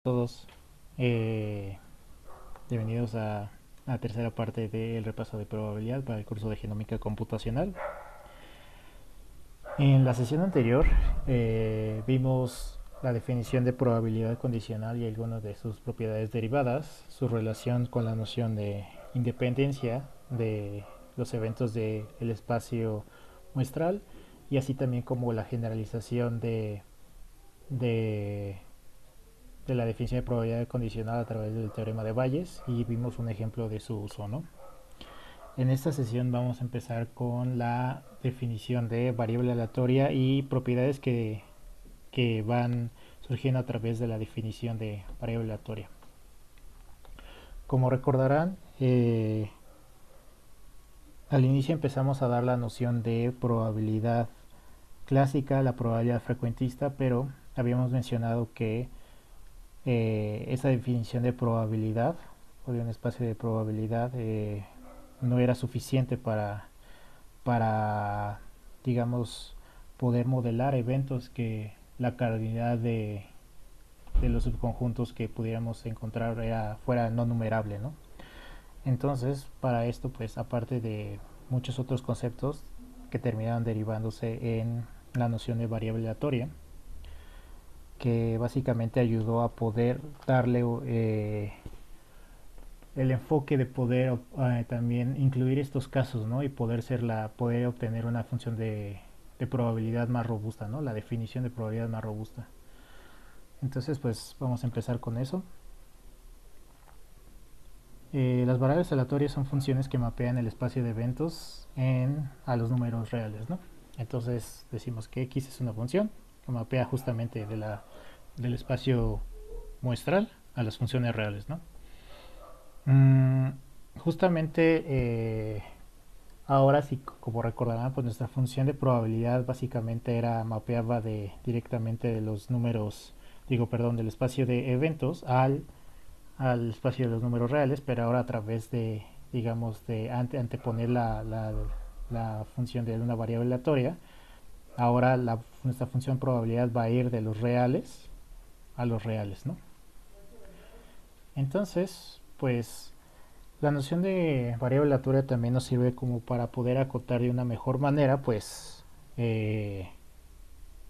Todos, eh, bienvenidos a la tercera parte del repaso de probabilidad para el curso de genómica computacional. En la sesión anterior vimos la definición de probabilidad condicional y algunas de sus propiedades derivadas, su relación con la noción de independencia de los eventos del espacio muestral y así también como la generalización de de la definición de probabilidad condicional a través del teorema de Bayes y vimos un ejemplo de su uso, ¿no? En esta sesión vamos a empezar con la definición de variable aleatoria y propiedades que van surgiendo a través de la definición de variable aleatoria. Como recordarán, al inicio empezamos a dar la noción de probabilidad clásica, la probabilidad frecuentista, pero habíamos mencionado que esa definición de probabilidad o de un espacio de probabilidad no era suficiente para, digamos, poder modelar eventos que la cardinalidad de los subconjuntos que pudiéramos encontrar fuera no numerable, ¿no? Entonces, para esto, pues, aparte de muchos otros conceptos que terminaron derivándose en la noción de variable aleatoria, que básicamente ayudó a poder darle el enfoque de poder también incluir estos casos, ¿no? Y poder obtener una función de probabilidad más robusta, ¿no? La definición de probabilidad más robusta. Entonces, pues vamos a empezar con eso. Las variables aleatorias son funciones que mapean el espacio de eventos a los números reales, ¿no? Entonces decimos que x es una función que mapea justamente del espacio muestral a las funciones reales, ¿no? Mm, justamente ahora sí, como recordarán, pues nuestra función de probabilidad básicamente era mapeaba directamente de los números, del espacio de eventos al espacio de los números reales, pero ahora a través de, digamos, de anteponer la función de una variable aleatoria, ahora nuestra función probabilidad va a ir de los reales a los reales, ¿no? Entonces, pues la noción de variable aleatoria también nos sirve como para poder acotar de una mejor manera, pues, eh,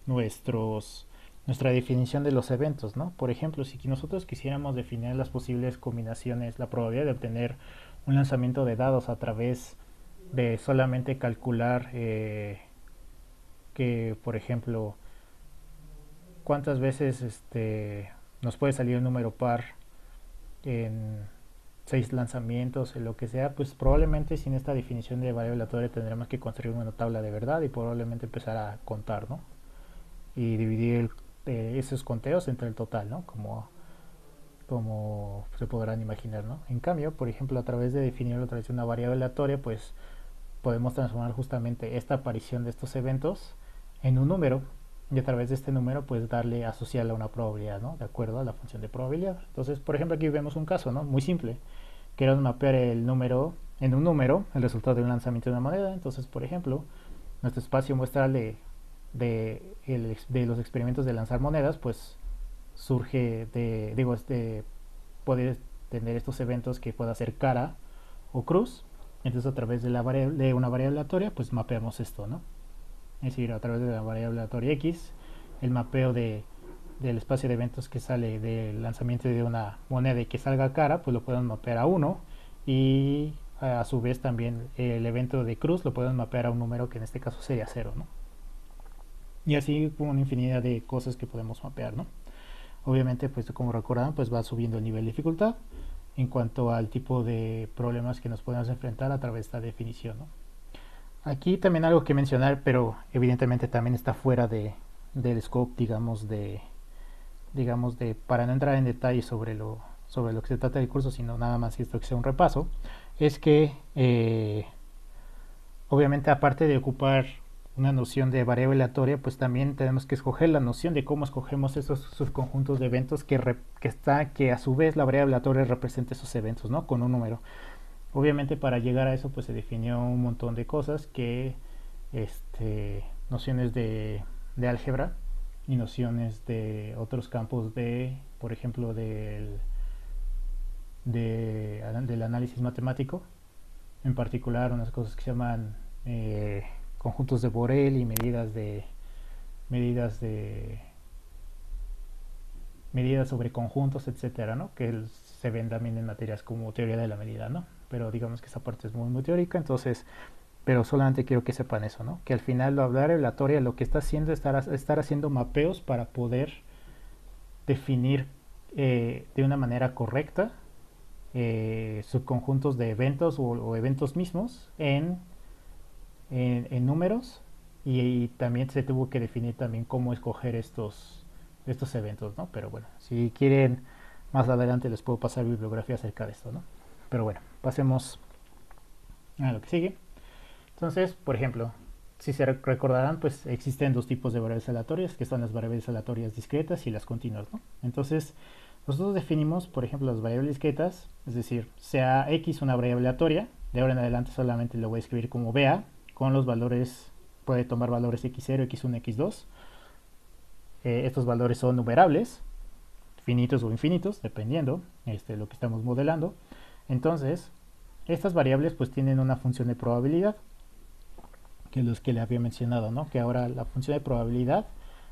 nuestros, nuestra definición de los eventos, ¿no? Por ejemplo, si nosotros quisiéramos definir las posibles combinaciones, la probabilidad de obtener un lanzamiento de dados a través de solamente calcular que, por ejemplo, cuántas veces nos puede salir un número par en 6 lanzamientos o lo que sea, pues probablemente sin esta definición de variable aleatoria tendremos que construir una tabla de verdad y probablemente empezar a contar, ¿no? Y dividir esos conteos entre el total, ¿no? Como se podrán imaginar, ¿no? En cambio, por ejemplo, a través de definirlo a través de una variable aleatoria, pues podemos transformar justamente esta aparición de estos eventos en un número y a través de este número pues asociarle a una probabilidad, ¿no? De acuerdo a la función de probabilidad. Entonces, por ejemplo, aquí vemos un caso, ¿no? Muy simple. Queremos mapear el número en un número, el resultado de un lanzamiento de una moneda. Entonces, por ejemplo, nuestro espacio muestral de los experimentos de lanzar monedas, pues surge puede tener estos eventos que pueda ser cara o cruz. Entonces a través de una variable aleatoria pues mapeamos esto, ¿no? Es decir, a través de la variable aleatoria x, el mapeo del espacio de eventos que sale del lanzamiento de una moneda y que salga cara, pues lo podemos mapear a 1 y a su vez también el evento de cruz lo podemos mapear a un número que en este caso sería 0, ¿no? Y así una infinidad de cosas que podemos mapear, ¿no? Obviamente, pues como recordarán, pues va subiendo el nivel de dificultad en cuanto al tipo de problemas que nos podemos enfrentar a través de esta definición, ¿no? Aquí también algo que mencionar, pero evidentemente también está fuera del scope, para no entrar en detalle sobre lo que se trata del curso, sino nada más que esto que sea un repaso, es que obviamente aparte de ocupar una noción de variable aleatoria, pues también tenemos que escoger la noción de cómo escogemos esos subconjuntos de eventos que a su vez la variable aleatoria representa esos eventos, ¿no? Con un número. Obviamente para llegar a eso pues se definió un montón de cosas nociones de álgebra y nociones de otros campos de, por ejemplo, del análisis matemático, en particular unas cosas que se llaman conjuntos de Borel y medidas de medidas sobre conjuntos, etcétera, ¿no? Que se ven también en materias como teoría de la medida, ¿no? Pero digamos que esa parte es muy, muy teórica, entonces, pero solamente quiero que sepan eso, ¿no? Que al final la variable aleatoria lo que está haciendo es estar haciendo mapeos para poder definir de una manera correcta subconjuntos de eventos o eventos mismos en números y también se tuvo que definir también cómo escoger estos eventos, ¿no? Pero bueno, si quieren más adelante les puedo pasar bibliografía acerca de esto, ¿no? Pero bueno, pasemos a lo que sigue. Entonces, por ejemplo, si se recordarán, pues existen dos tipos de variables aleatorias, que son las variables aleatorias discretas y las continuas, ¿no? Entonces, nosotros definimos, por ejemplo, las variables discretas, es decir, sea x una variable aleatoria, de ahora en adelante solamente lo voy a escribir como BA, con los valores, puede tomar valores x0, x1, x2. Estos valores son numerables, finitos o infinitos, dependiendo lo que estamos modelando. Entonces, estas variables pues tienen una función de probabilidad, que es los que le había mencionado, ¿no? Que ahora la función de probabilidad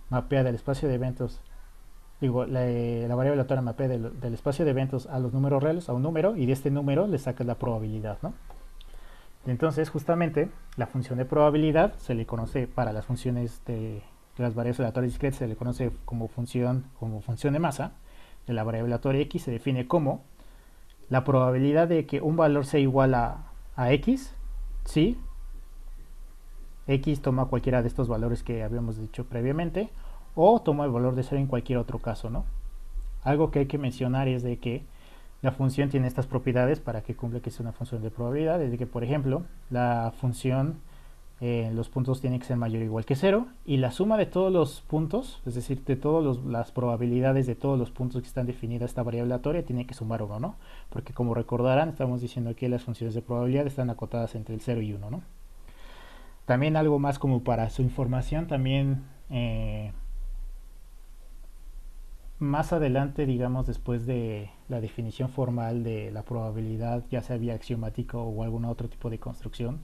mapea del espacio de eventos, la variable aleatoria mapea del espacio de eventos a los números reales, a un número, y de este número le sacas la probabilidad, ¿no? Entonces, justamente, la función de probabilidad se le conoce para las funciones de las variables aleatorias discretas, se le conoce como función de masa de la variable aleatoria x, se define como la probabilidad de que un valor sea igual a x si x toma cualquiera de estos valores que habíamos dicho previamente, o toma el valor de 0 en cualquier otro caso, ¿no? Algo que hay que mencionar es de que la función tiene estas propiedades para que cumpla que es una función de probabilidad, es de que, por ejemplo, la función los puntos tienen que ser mayor o igual que 0, y la suma de todos los puntos, es decir, de todas las probabilidades de todos los puntos que están definidas esta variable aleatoria, tiene que sumar 1, ¿no? Porque como recordarán, estamos diciendo que las funciones de probabilidad están acotadas entre el 0 y 1, ¿no? También algo más como para su información, también más adelante, digamos, después de la definición formal de la probabilidad, ya sea vía axiomática o algún otro tipo de construcción,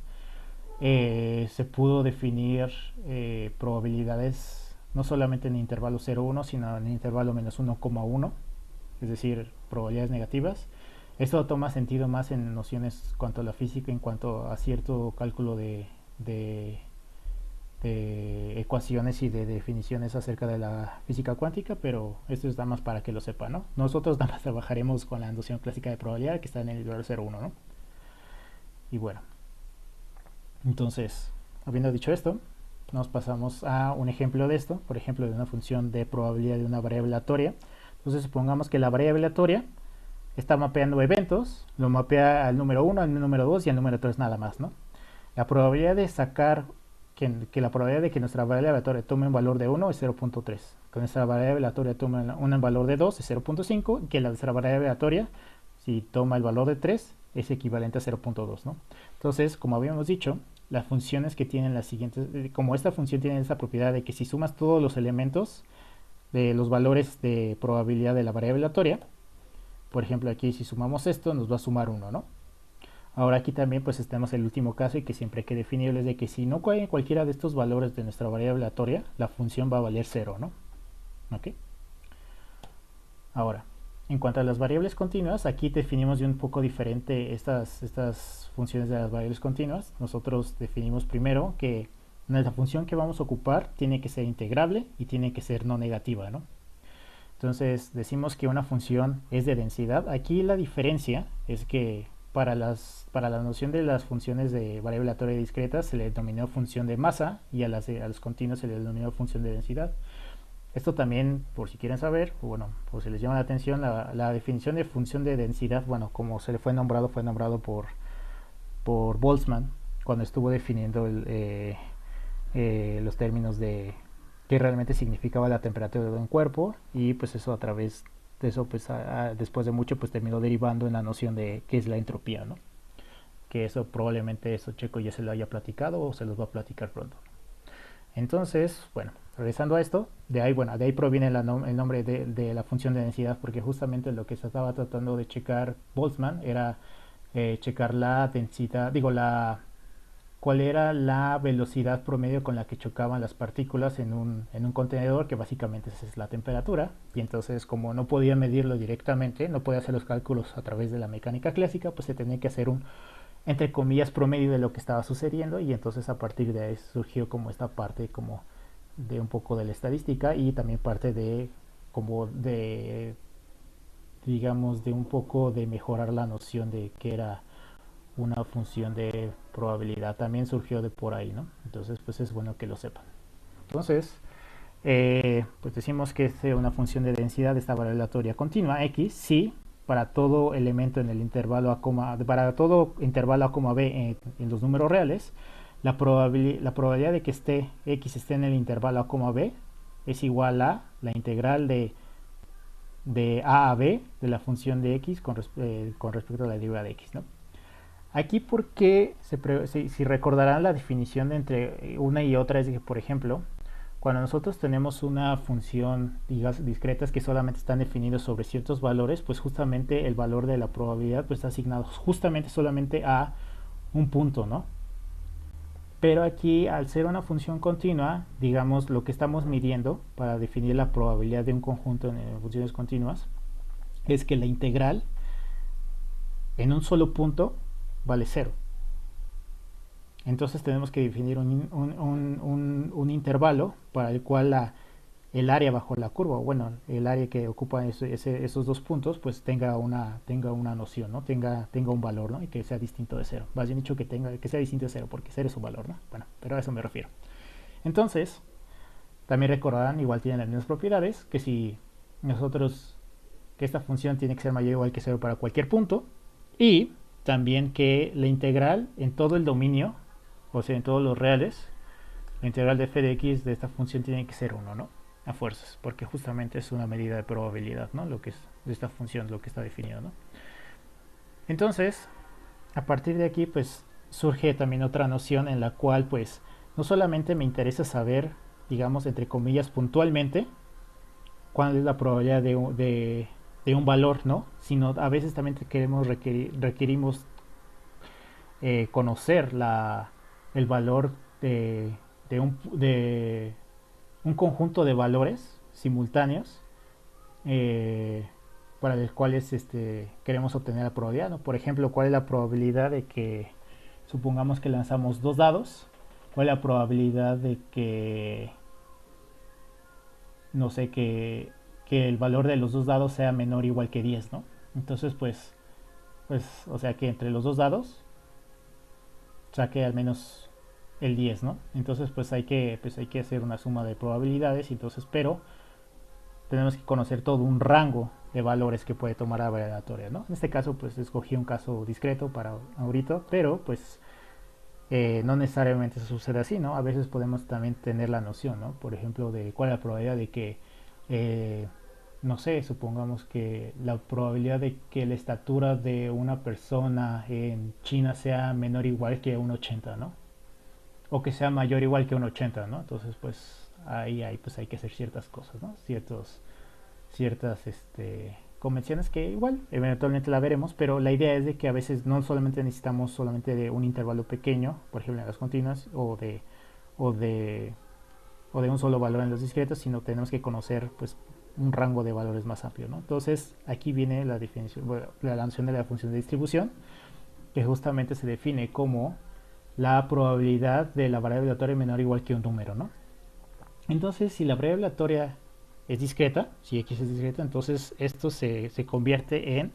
se pudo definir probabilidades no solamente en intervalo 0,1, sino en intervalo menos 1,1, es decir, probabilidades negativas. Esto toma sentido más en nociones cuanto a la física, en cuanto a cierto cálculo de ecuaciones y de definiciones acerca de la física cuántica, pero esto es nada más para que lo sepan, ¿no? Nosotros nada más trabajaremos con la noción clásica de probabilidad que está en el nivel 0,1, ¿no? Y bueno, entonces, habiendo dicho esto, nos pasamos a un ejemplo de esto, por ejemplo, de una función de probabilidad de una variable aleatoria. Entonces, supongamos que la variable aleatoria está mapeando eventos, lo mapea al número 1, al número 2 y al número 3 nada más, ¿no? La probabilidad de sacar la probabilidad de que nuestra variable aleatoria tome un valor de 1 es 0.3, que nuestra variable aleatoria tome un valor de 2 es 0.5, y que la nuestra variable aleatoria, si toma el valor de 3, es equivalente a 0.2, ¿no? Entonces, como habíamos dicho, las funciones que tienen las siguientes, como esta función tiene esa propiedad de que si sumas todos los elementos de los valores de probabilidad de la variable aleatoria, por ejemplo aquí si sumamos esto nos va a sumar 1, ¿no? Ahora aquí también pues tenemos el último caso, y que siempre hay que definirlo, es de que si no cae cualquiera de estos valores de nuestra variable aleatoria, la función va a valer 0, ¿no? ¿Ok? Ahora, en cuanto a las variables continuas, aquí definimos de un poco diferente estas funciones de las variables continuas. Nosotros definimos primero que la función que vamos a ocupar tiene que ser integrable y tiene que ser no negativa, ¿no? Entonces decimos que una función es de densidad. Aquí la diferencia es que para la noción de las funciones de variable aleatoria discreta se le denominó función de masa, y a los continuos se le denominó función de densidad. Esto también, por si quieren saber, o bueno, por si les llama la atención, la definición de función de densidad, bueno, como se le fue nombrado por Boltzmann cuando estuvo definiendo los términos de qué realmente significaba la temperatura de un cuerpo, y pues eso a través de eso, pues después de mucho, pues terminó derivando en la noción de qué es la entropía, ¿no? Que eso probablemente Checo ya se lo haya platicado o se los va a platicar pronto. Entonces, bueno, regresando a esto, de ahí, bueno, de ahí proviene el nombre de la función de densidad, porque justamente lo que se estaba tratando de checar Boltzmann era checar la densidad, digo, cuál era la velocidad promedio con la que chocaban las partículas en un contenedor, que básicamente es la temperatura. Y entonces, como no podía medirlo directamente, no podía hacer los cálculos a través de la mecánica clásica, pues se tenía que hacer un, entre comillas, promedio de lo que estaba sucediendo. Y entonces a partir de ahí surgió como esta parte como de un poco de la estadística, y también parte de como de, digamos, de un poco de mejorar la noción de qué era una función de probabilidad. También surgió de por ahí, ¿no? Entonces, pues es bueno que lo sepan. Entonces, pues decimos que es una función de densidad de esta variable aleatoria continua x si para todo elemento en el intervalo a, para todo intervalo a, b en los números reales, la probabilidad de que x esté en el intervalo a, b es igual a la integral de a b de la función de x con respecto a la derivada de x, ¿no? Aquí, porque si recordarán la definición de entre una y otra, es que, por ejemplo, cuando nosotros tenemos una función, digamos, discretas que solamente están definidos sobre ciertos valores, pues justamente el valor de la probabilidad pues está asignado justamente solamente a un punto, ¿no? Pero aquí, al ser una función continua, digamos, lo que estamos midiendo para definir la probabilidad de un conjunto en funciones continuas es que la integral en un solo punto vale 0. Entonces tenemos que definir un intervalo para el cual el área bajo la curva, bueno, el área que ocupa esos dos puntos, pues tenga una noción, ¿no? Tenga un valor, ¿no? Y que sea distinto de 0. Más bien dicho, que sea distinto de 0, porque 0 es un valor, ¿no? Bueno, pero a eso me refiero. Entonces, también recordarán, igual tienen las mismas propiedades, que si que esta función tiene que ser mayor o igual que 0 para cualquier punto, y también que la integral en todo el dominio, o sea, en todos los reales, la integral de f de x de esta función tiene que ser 1, ¿no? A fuerzas, porque justamente es una medida de probabilidad, ¿no? Lo que es de esta función, lo que está definido, ¿no? Entonces, a partir de aquí, pues, surge también otra noción en la cual, pues, no solamente me interesa saber, digamos, entre comillas, puntualmente, cuál es la probabilidad de un valor, ¿no? Sino a veces también requerimos conocer el valor de un conjunto de valores simultáneos para los cuales queremos obtener la probabilidad, ¿no? Por ejemplo, ¿cuál es la probabilidad de que, supongamos que lanzamos dos dados, cuál es la probabilidad de que, no sé, que el valor de los dos dados sea menor o igual que 10, ¿no? Entonces, pues, o sea que entre los dos dados saque al menos el 10, ¿no? Entonces, pues hay que hacer una suma de probabilidades, entonces, pero tenemos que conocer todo un rango de valores que puede tomar la variable aleatoria, ¿no? En este caso, pues escogí un caso discreto para ahorita, pero pues no necesariamente eso sucede así, ¿no? A veces podemos también tener la noción, ¿no? Por ejemplo, de cuál es la probabilidad de que, no sé, supongamos que la probabilidad de que la estatura de una persona en China sea menor o igual que un 80, ¿no? O que sea mayor o igual que un 80, ¿no? Entonces, pues ahí pues hay que hacer ciertas cosas, ¿no? Ciertas convenciones que igual eventualmente la veremos, pero la idea es de que a veces no solamente necesitamos solamente de un intervalo pequeño, por ejemplo en las continuas, o de un solo valor en los discretos, sino tenemos que conocer pues un rango de valores más amplio, ¿no? Entonces aquí viene la definición, bueno, la noción de la función de distribución, que justamente se define como la probabilidad de la variable aleatoria menor o igual que un número, ¿no? Entonces, si la variable aleatoria es discreta, si x es discreta, entonces esto se convierte en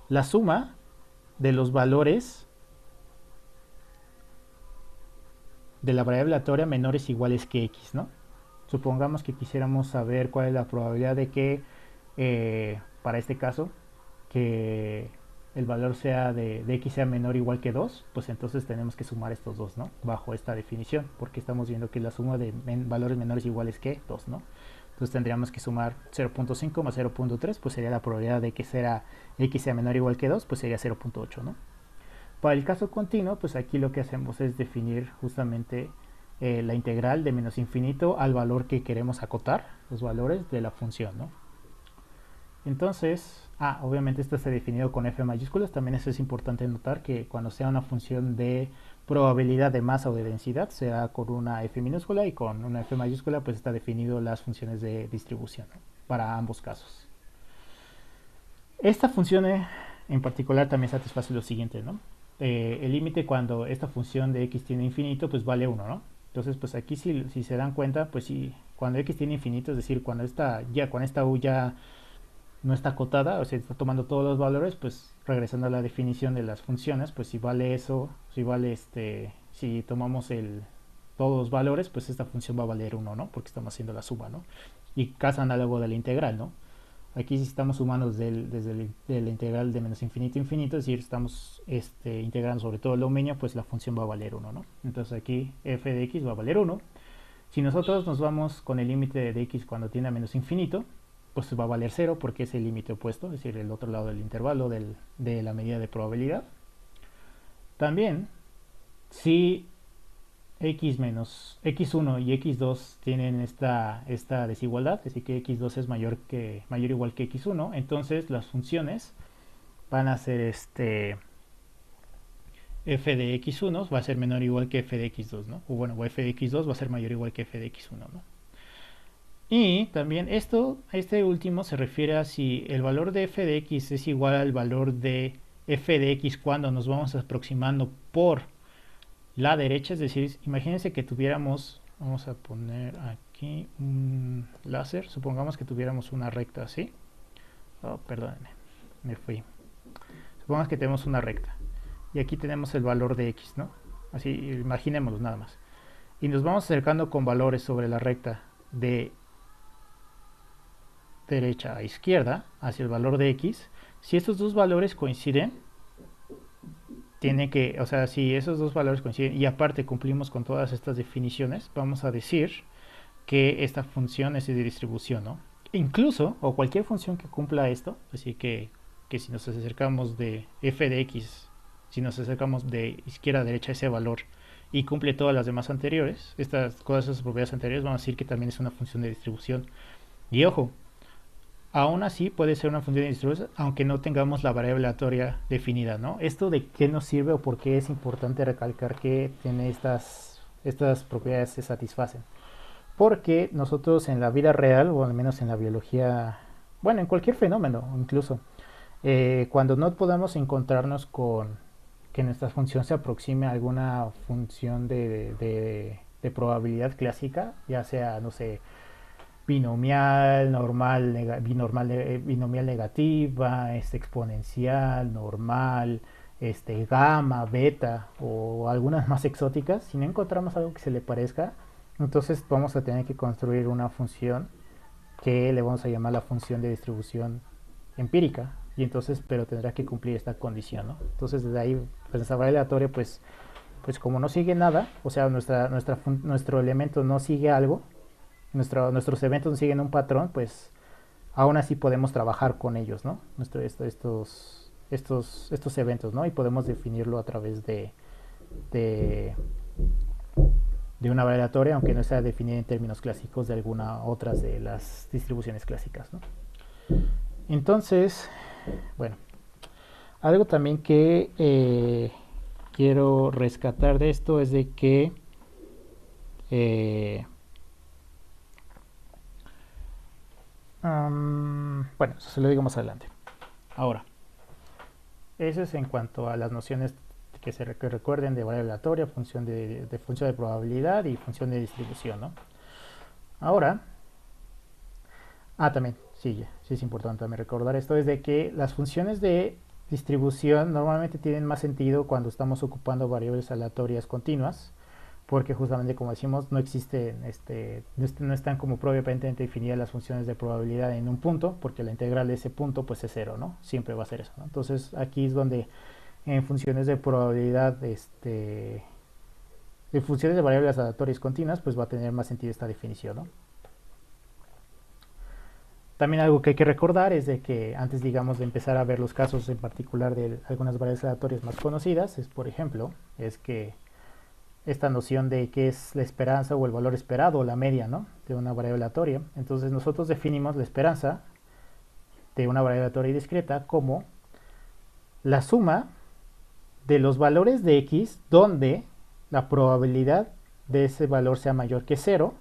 la suma de los valores de la variable aleatoria menores o iguales que x, ¿no? Supongamos que quisiéramos saber cuál es la probabilidad de que, para este caso, que el valor sea de x sea menor o igual que 2, pues entonces tenemos que sumar estos dos, ¿no? Bajo esta definición, porque estamos viendo que la suma de valores menores o iguales que 2, ¿no? Entonces tendríamos que sumar 0.5 más 0.3, pues sería la probabilidad de que x sea menor o igual que 2, pues sería 0.8, ¿no? Para el caso continuo, pues aquí lo que hacemos es definir justamente la integral de menos infinito al valor que queremos acotar, los valores de la función, ¿no? Entonces, obviamente esto está definido con f mayúsculas. También eso es importante notar, que cuando sea una función de probabilidad de masa o de densidad, sea con una f minúscula, y con una f mayúscula pues está definido las funciones de distribución, ¿no? Para ambos casos. Esta función en particular también satisface lo siguiente, ¿no? El límite cuando esta función de x tiene infinito pues vale 1, ¿no? Entonces pues aquí si se dan cuenta, pues si cuando x tiene infinito, es decir, cuando esta u ya no está acotada, o sea, está tomando todos los valores, pues regresando a la definición de las funciones, pues si vale eso, si tomamos todos los valores, pues esta función va a valer 1, ¿no? Porque estamos haciendo la suma, ¿no? Y caso análogo de la integral, ¿no? Aquí si estamos sumando desde la integral de menos infinito a infinito, es decir, estamos integrando sobre todo el dominio, pues la función va a valer 1, ¿no? Entonces aquí f de x va a valer 1. Si nosotros nos vamos con el límite de x cuando tiende a menos infinito, pues va a valer 0, porque es el límite opuesto, es decir, el otro lado del intervalo de la medida de probabilidad. También, si x1 y x2 tienen esta desigualdad, es decir, que x2 es mayor o igual que x1, entonces las funciones van a ser f de x1 va a ser menor o igual que f de x2, ¿no? O bueno, f de x2 va a ser mayor o igual que f de x1, ¿no? Y también este último se refiere a si el valor de f de x es igual al valor de f de x cuando nos vamos aproximando por la derecha. Es decir, imagínense que tuviéramos, vamos a poner aquí un láser, supongamos que tuviéramos una recta así. Perdónenme, me fui. Supongamos que tenemos una recta y aquí tenemos el valor de x, ¿no? Así, imaginémoslo nada más. Y nos vamos acercando con valores sobre la recta de derecha a izquierda hacia el valor de x. Si estos dos valores coinciden, si esos dos valores coinciden y aparte cumplimos con todas estas definiciones, vamos a decir que esta función es de distribución, ¿no? Incluso, o cualquier función que cumpla esto, así que si nos acercamos de f de x, si nos acercamos de izquierda a derecha a ese valor y cumple todas las demás anteriores, todas esas propiedades anteriores, vamos a decir que también es una función de distribución. Y ojo, aún así puede ser una función de distribución aunque no tengamos la variable aleatoria definida, ¿no? ¿Esto de qué nos sirve o por qué es importante recalcar que tiene estas propiedades se satisfacen? Porque nosotros en la vida real, o al menos en la biología, bueno, en cualquier fenómeno incluso, cuando no podamos encontrarnos con que nuestra función se aproxime a alguna función de probabilidad clásica, ya sea, no sé, binomial, binomial negativa, exponencial, normal, gamma, beta o algunas más exóticas, si no encontramos algo que se le parezca, entonces vamos a tener que construir una función que le vamos a llamar la función de distribución empírica, y entonces pero tendrá que cumplir esta condición, ¿no? Entonces desde ahí pues esa variable aleatoria pues como no sigue nada, o sea nuestro elemento no sigue algo, nuestros eventos siguen un patrón, pues aún así podemos trabajar con ellos, ¿no? Estos eventos, ¿no? Y podemos definirlo a través de una variable aleatoria, aunque no sea definida en términos clásicos de alguna otras de las distribuciones clásicas, ¿no? Entonces, bueno, algo también que quiero rescatar de esto es de que bueno, eso se lo digo más adelante. Ahora, eso es en cuanto a las nociones que recuerden de variable aleatoria, función de probabilidad y función de distribución, ¿no? Ahora, también, sí es importante también recordar esto, es de que las funciones de distribución normalmente tienen más sentido cuando estamos ocupando variables aleatorias continuas, porque justamente como decimos no existen no están como propiamente definidas las funciones de probabilidad en un punto, porque la integral de ese punto pues es 0, ¿no? Siempre va a ser eso, ¿no? Entonces aquí es donde en funciones de probabilidad en funciones de variables aleatorias continuas pues va a tener más sentido esta definición, ¿no? También algo que hay que recordar es de que antes, digamos, de empezar a ver los casos en particular de algunas variables aleatorias más conocidas, es por ejemplo, es que esta noción de qué es la esperanza o el valor esperado o la media, ¿no?, de una variable aleatoria. Entonces nosotros definimos la esperanza de una variable aleatoria y discreta como la suma de los valores de x donde la probabilidad de ese valor sea mayor que 0,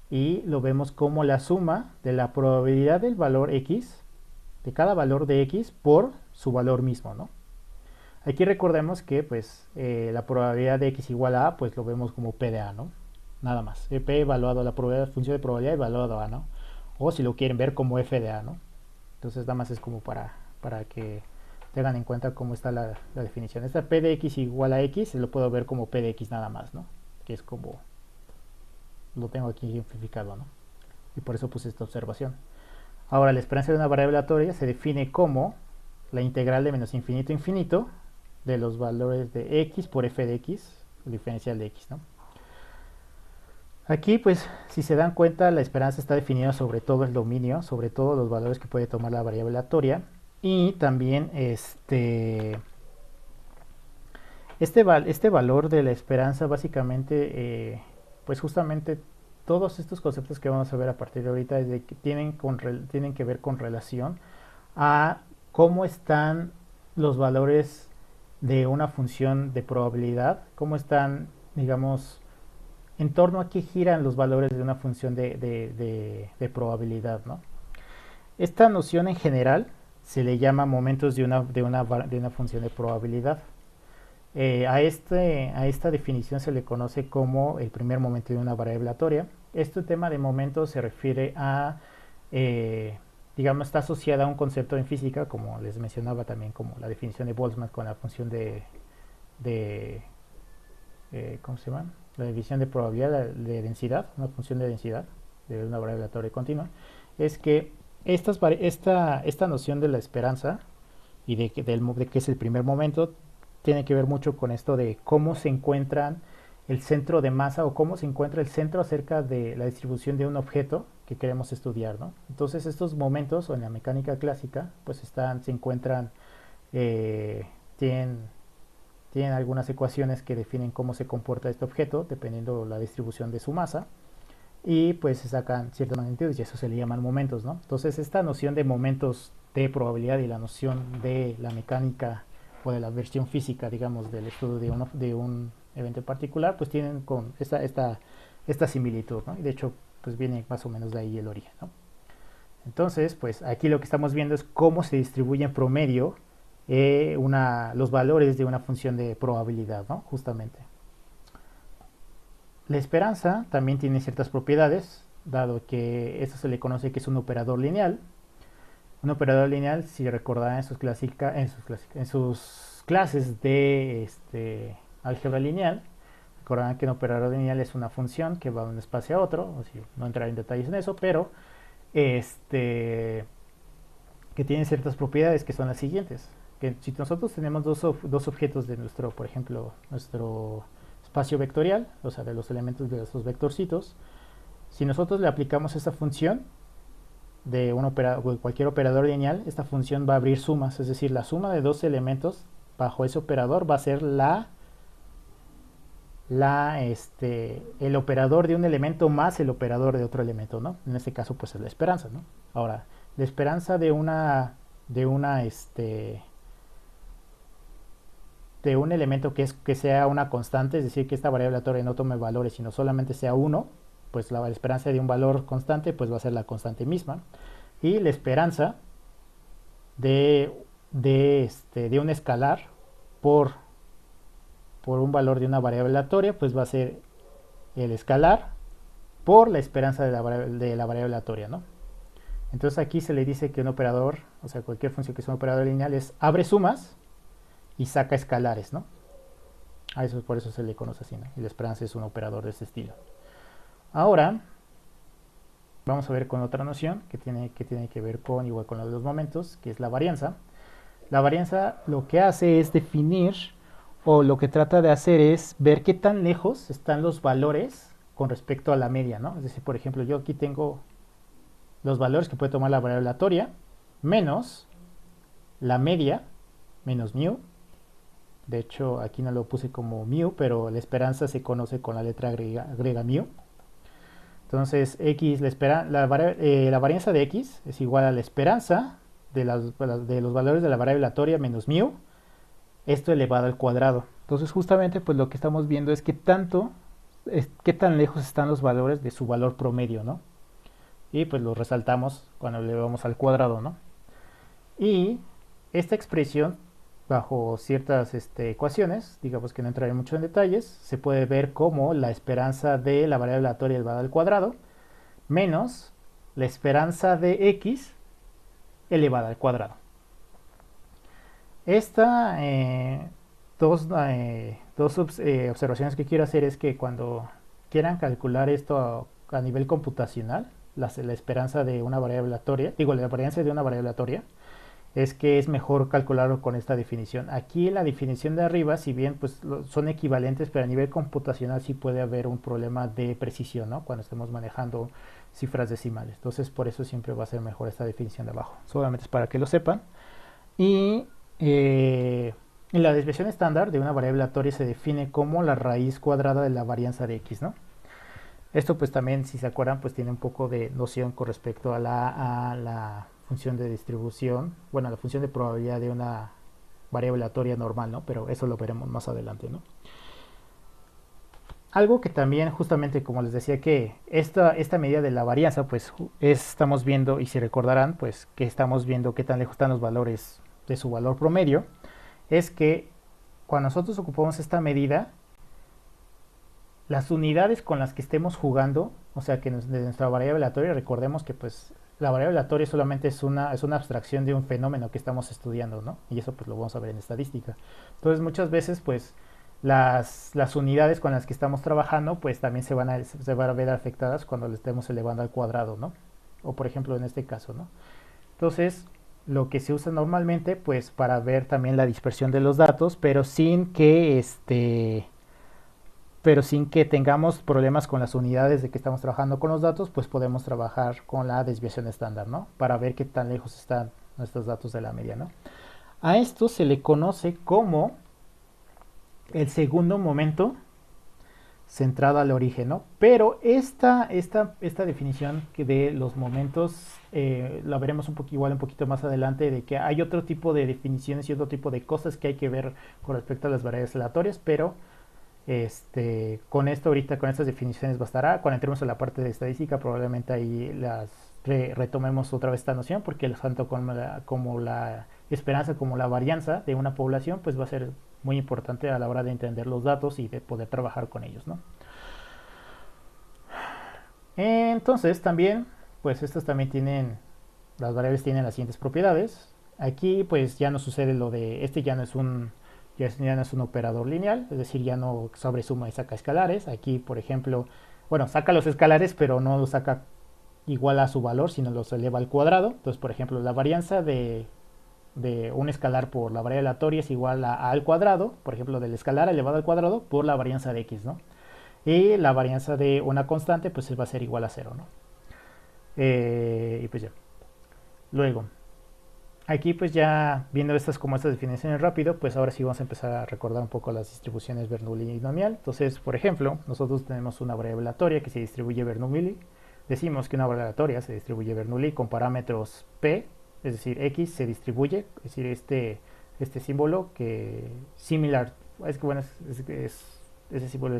y lo vemos como la suma de la probabilidad del valor x, de cada valor de x, por su valor mismo, ¿no? Aquí recordemos que pues la probabilidad de x igual a pues lo vemos como p de a, ¿no? Nada más. P evaluado a la probabilidad, función de probabilidad evaluado a a, ¿no? O si lo quieren ver como f de a, ¿no? Entonces nada más es como para que tengan en cuenta cómo está la definición. Esta p de x igual a x lo puedo ver como p de x nada más, ¿no? Que es como lo tengo aquí simplificado, ¿no? Y por eso puse esta observación. Ahora, la esperanza de una variable aleatoria se define como la integral de menos infinito a infinito de los valores de x por f de x, el diferencial de x, ¿no? Aquí, pues, si se dan cuenta, la esperanza está definida sobre todo el dominio, sobre todos los valores que puede tomar la variable aleatoria, y también este valor de la esperanza básicamente, pues justamente todos estos conceptos que vamos a ver a partir de ahorita es de que tienen que ver con relación a cómo están los valores de una función de probabilidad, cómo están, digamos, en torno a qué giran los valores de una función de probabilidad, ¿no? Esta noción en general se le llama momentos de una función de probabilidad. A esta definición se le conoce como el primer momento de una variable aleatoria. Este tema de momentos se refiere a, digamos, está asociada a un concepto en física, como les mencionaba también, como la definición de Boltzmann con la función ¿cómo se llama? La definición de probabilidad de densidad, una función de densidad de una variable aleatoria continua, es que esta noción de la esperanza y de que es el primer momento tiene que ver mucho con esto de cómo se encuentran el centro de masa o cómo se encuentra el centro acerca de la distribución de un objeto que queremos estudiar, ¿no? Entonces estos momentos, o en la mecánica clásica, pues se encuentran, tienen algunas ecuaciones que definen cómo se comporta este objeto dependiendo la distribución de su masa, y pues se sacan ciertas magnitudes y eso se le llaman momentos, ¿no? Entonces esta noción de momentos de probabilidad y la noción de la mecánica o de la versión física, digamos, del estudio de un evento en particular, pues tienen con esta similitud, ¿no? Y de hecho, pues viene más o menos de ahí el origen, ¿no? Entonces, pues aquí lo que estamos viendo es cómo se distribuye en promedio los valores de una función de probabilidad, ¿no? Justamente. La esperanza también tiene ciertas propiedades, dado que esto se le conoce que es un operador lineal. Un operador lineal, si recordarán en sus clases de álgebra lineal, recordarán que un operador lineal es una función que va de un espacio a otro, o sea, no entraré en detalles en eso, pero que tiene ciertas propiedades que son las siguientes. Que si nosotros tenemos dos objetos de nuestro, por ejemplo, nuestro espacio vectorial, o sea, de los elementos de estos vectorcitos, si nosotros le aplicamos esta función de cualquier operador lineal, esta función va a abrir sumas, es decir, la suma de dos elementos bajo ese operador va a ser el operador de un elemento más el operador de otro elemento, ¿no? En este caso, pues es la esperanza, ¿no? Ahora, la esperanza de un elemento que sea una constante, es decir, que esta variable aleatoria no tome valores, sino solamente sea 1, pues la esperanza de un valor constante pues va a ser la constante misma. Y la esperanza de un escalar por un valor de una variable aleatoria pues va a ser el escalar por la esperanza de la variable aleatoria, ¿no? Entonces aquí se le dice que un operador, o sea, cualquier función que sea un operador lineal, abre sumas y saca escalares, ¿no? A eso, por eso se le conoce así, ¿no? Y la esperanza es un operador de este estilo. Ahora, vamos a ver con otra noción que tiene que ver con, igual con los momentos, que es la varianza. La varianza lo que hace es definir, o lo que trata de hacer es ver qué tan lejos están los valores con respecto a la media, ¿no? Es decir, por ejemplo, yo aquí tengo los valores que puede tomar la variable aleatoria menos la media, menos mu, De hecho, aquí no lo puse como mu, pero la esperanza se conoce con la letra griega mu. Entonces, x, la varianza de x es igual a la esperanza de los valores de la variable aleatoria menos mu, esto elevado al cuadrado. Entonces, justamente, pues lo que estamos viendo es qué tan lejos están los valores de su valor promedio, ¿no? Y pues lo resaltamos cuando le elevamos al cuadrado, ¿no? Y esta expresión, bajo ciertas ecuaciones, digamos que no entraré mucho en detalles, se puede ver como la esperanza de la variable aleatoria elevada al cuadrado menos la esperanza de x elevada al cuadrado. Esta dos observaciones que quiero hacer es que cuando quieran calcular esto a nivel computacional, la esperanza de una variable aleatoria, digo, la varianza de una variable aleatoria, es que es mejor calcularlo con esta definición. Aquí la definición de arriba, si bien pues son equivalentes, pero a nivel computacional sí puede haber un problema de precisión, ¿no? Cuando estemos manejando cifras decimales. Entonces por eso siempre va a ser mejor esta definición de abajo. Solamente es para que lo sepan. Y la desviación estándar de una variable aleatoria se define como la raíz cuadrada de la varianza de x, ¿no? Esto pues también, si se acuerdan, pues tiene un poco de noción con respecto a la función de distribución, bueno, la función de probabilidad de una variable aleatoria normal, ¿no? Pero eso lo veremos más adelante, ¿no? Algo que también, justamente como les decía, que esta medida de la varianza, pues estamos viendo, y si recordarán, pues que estamos viendo qué tan lejos están los valores de su valor promedio, es que cuando nosotros ocupamos esta medida, las unidades con las que estemos jugando, o sea que de nuestra variable aleatoria, recordemos que pues la variable aleatoria solamente es una abstracción de un fenómeno que estamos estudiando, ¿no? Y eso pues lo vamos a ver en estadística. Entonces muchas veces pues las unidades con las que estamos trabajando pues también se van a ver afectadas cuando le estemos elevando al cuadrado, ¿no? O por ejemplo en este caso, ¿no? Entonces lo que se usa normalmente pues para ver también la dispersión de los datos, pero sin que tengamos problemas con las unidades de que estamos trabajando con los datos, pues podemos trabajar con la desviación estándar, ¿no? Para ver qué tan lejos están nuestros datos de la media, ¿no? A esto se le conoce como el segundo momento centrado al origen, ¿no? Pero esta definición que de los momentos la veremos igual un poquito más adelante, de que hay otro tipo de definiciones y otro tipo de cosas que hay que ver con respecto a las variables aleatorias, pero con esto ahorita, con estas definiciones bastará. Cuando entremos a la parte de estadística, probablemente ahí retomemos otra vez esta noción, porque tanto como la esperanza como la varianza de una población, pues va a ser muy importante a la hora de entender los datos y de poder trabajar con ellos, ¿no? Entonces también, pues estas también las variables tienen las siguientes propiedades. Aquí pues ya no sucede lo de, ya no es un operador lineal, es decir, ya no sobresuma y saca escalares. Aquí, por ejemplo, bueno, saca los escalares, pero no los saca igual a su valor, sino los eleva al cuadrado. Entonces, por ejemplo, la varianza de un escalar por la variable aleatoria es igual a al cuadrado, por ejemplo, del escalar elevado al cuadrado por la varianza de x, ¿no? Y la varianza de una constante, pues va a ser igual a 0, ¿no? Y pues ya. Luego, aquí pues ya viendo estas definiciones rápido, pues ahora sí vamos a empezar a recordar un poco las distribuciones Bernoulli y binomial. Entonces, por ejemplo, nosotros tenemos una variable aleatoria que se distribuye Bernoulli. Decimos que una variable aleatoria se distribuye Bernoulli con parámetros p, es decir, x se distribuye, es decir, este símbolo que similar, es que bueno, ese símbolo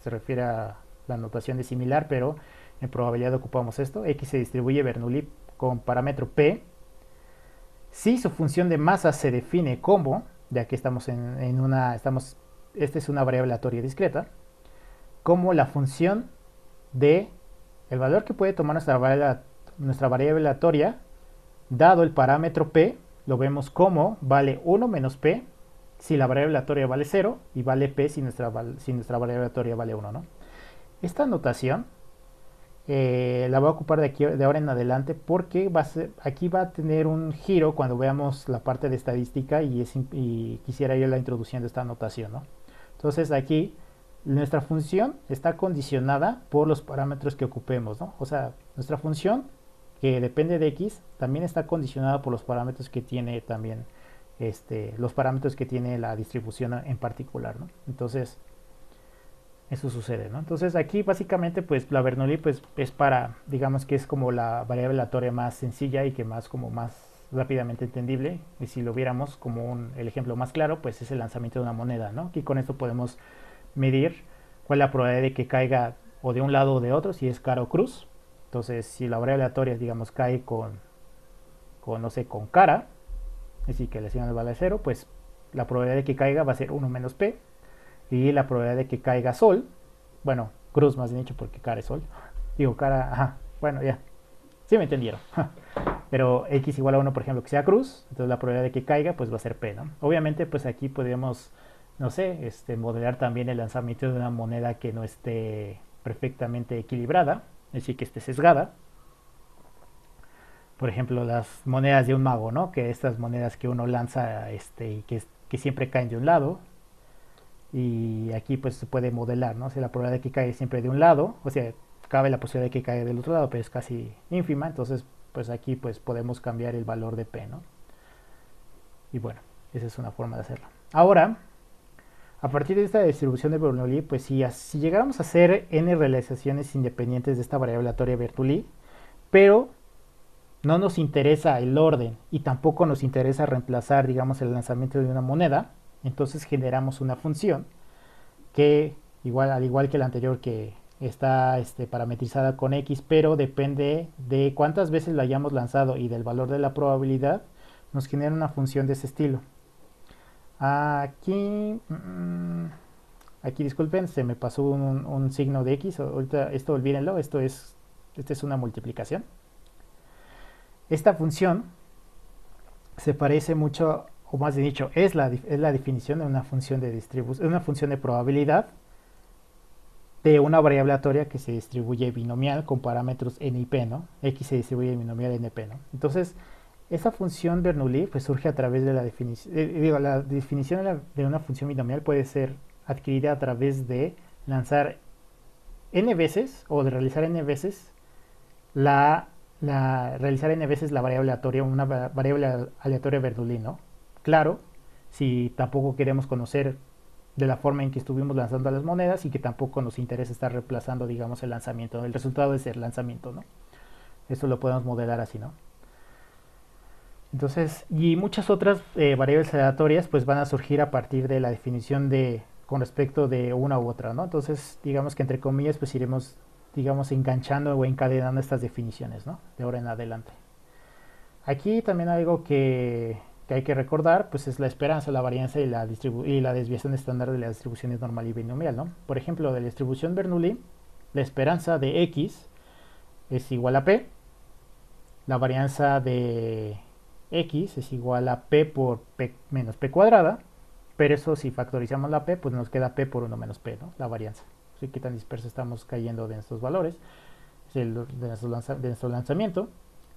se refiere a la notación de similar, pero en probabilidad ocupamos esto, x se distribuye Bernoulli con parámetro p, si su función de masa se define como, ya que estamos esta es una variable aleatoria discreta, como la función de el valor que puede tomar nuestra variable aleatoria, dado el parámetro p, lo vemos como vale 1 menos p si la variable aleatoria vale 0 y vale p si nuestra variable aleatoria vale 1, ¿no? Esta notación la voy a ocupar de ahora en adelante porque aquí va a tener un giro cuando veamos la parte de estadística y quisiera ir a la introducción de esta notación, ¿no? Entonces aquí nuestra función está condicionada por los parámetros que ocupemos, ¿no? O sea, nuestra función que depende de x también está condicionada por los parámetros que tiene también los parámetros que tiene la distribución en particular, ¿no? Entonces, eso sucede, ¿no? Entonces aquí básicamente pues la Bernoulli pues es para, digamos que es como la variable aleatoria más sencilla y que más como más rápidamente entendible, y si lo viéramos como el ejemplo más claro pues es el lanzamiento de una moneda, ¿no? Aquí con esto podemos medir cuál es la probabilidad de que caiga o de un lado o de otro, si es cara o cruz. Entonces si la variable aleatoria digamos cae no sé, con cara, es decir que le siguen el valor 0, pues la probabilidad de que caiga va a ser 1 menos p, y la probabilidad de que caiga sol, bueno, cruz más bien dicho porque cara es sol, digo cara, ajá, bueno ya, sí me entendieron, pero x igual a 1 por ejemplo que sea cruz, entonces la probabilidad de que caiga pues va a ser p, ¿no? Obviamente pues aquí podríamos, no sé, modelar también el lanzamiento de una moneda que no esté perfectamente equilibrada, es decir que esté sesgada. Por ejemplo, las monedas de un mago, ¿no? Que estas monedas que uno lanza y que siempre caen de un lado, y aquí pues se puede modelar, ¿no? Si la probabilidad de que caiga siempre de un lado, o sea, cabe la posibilidad de que caiga del otro lado, pero es casi ínfima, entonces pues aquí pues podemos cambiar el valor de p, ¿no? Y bueno, esa es una forma de hacerlo. Ahora, a partir de esta distribución de Bernoulli, pues si llegáramos a hacer n realizaciones independientes de esta variable aleatoria Bernoulli, pero no nos interesa el orden y tampoco nos interesa reemplazar, digamos, el lanzamiento de una moneda, entonces generamos una función que, al igual que la anterior, que está parametrizada con x, pero depende de cuántas veces la hayamos lanzado y del valor de la probabilidad, nos genera una función de ese estilo. Aquí disculpen, se me pasó un signo de x, ahorita esto olvídenlo, esta es una multiplicación. Esta función se parece mucho, o más bien dicho, es la definición de una función de distribución, una función de probabilidad de una variable aleatoria que se distribuye binomial con parámetros n y p, ¿no? X se distribuye binomial np, ¿no? Entonces, esa función Bernoulli pues surge a través de la definición, la definición de una función binomial puede ser adquirida a través de lanzar n veces o de realizar n veces realizar n veces la variable aleatoria, una variable aleatoria Bernoulli, ¿no? Claro, si tampoco queremos conocer de la forma en que estuvimos lanzando las monedas y que tampoco nos interesa estar reemplazando, digamos, el lanzamiento, el resultado de ese lanzamiento, ¿no? Esto lo podemos modelar así, ¿no? Entonces, y muchas otras variables aleatorias pues van a surgir a partir de la definición con respecto de una u otra, ¿no? Entonces, digamos que entre comillas pues iremos, digamos, enganchando o encadenando estas definiciones, ¿no? De ahora en adelante. Aquí también algo que hay que recordar pues es la esperanza, la varianza y la desviación estándar de las distribuciones normal y binomial, ¿no? Por ejemplo, de la distribución Bernoulli, la esperanza de x es igual a p, la varianza de x es igual a p por p menos p cuadrada, pero eso si factorizamos la p pues nos queda p por 1 menos p, ¿no? La varianza. Así que tan disperso estamos cayendo de estos valores de nuestro lanzamiento.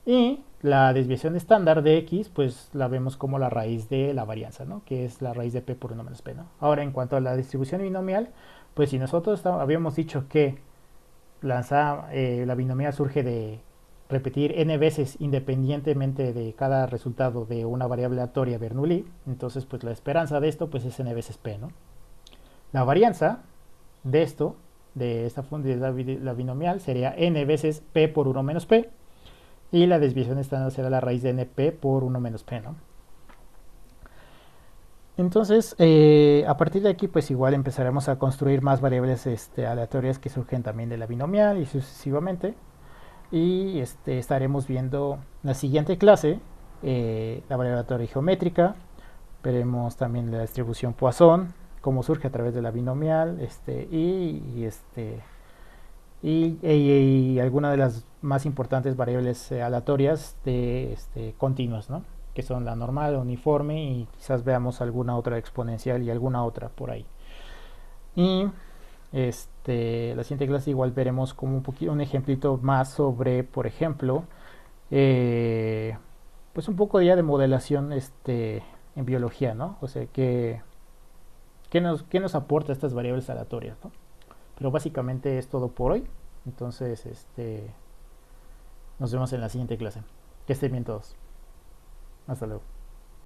Y la desviación estándar de x pues la vemos como la raíz de la varianza, ¿no? Que es la raíz de p por 1 menos p, ¿no? Ahora en cuanto a la distribución binomial, pues si nosotros habíamos dicho que la binomial surge de repetir n veces independientemente de cada resultado de una variable aleatoria Bernoulli, entonces pues la esperanza de esto pues es n veces p, ¿no? La varianza de esto, de esta función de la binomial, sería n veces p por 1 menos p, y la desviación estándar será la raíz de np por 1 menos p, ¿no? Entonces, a partir de aquí, pues igual empezaremos a construir más variables aleatorias que surgen también de la binomial y sucesivamente. Y estaremos viendo la siguiente clase, la variable aleatoria geométrica. Veremos también la distribución Poisson, cómo surge a través de la binomial, y algunas de las más importantes variables aleatorias continuas, ¿no? Que son la normal, uniforme, y quizás veamos alguna otra exponencial y alguna otra por ahí. Y la siguiente clase igual veremos como un ejemplito más sobre, por ejemplo, pues un poco ya de modelación en biología, ¿no? O sea, qué nos aporta estas variables aleatorias, ¿no? Pero básicamente es todo por hoy. Entonces, nos vemos en la siguiente clase. Que estén bien todos. Hasta luego.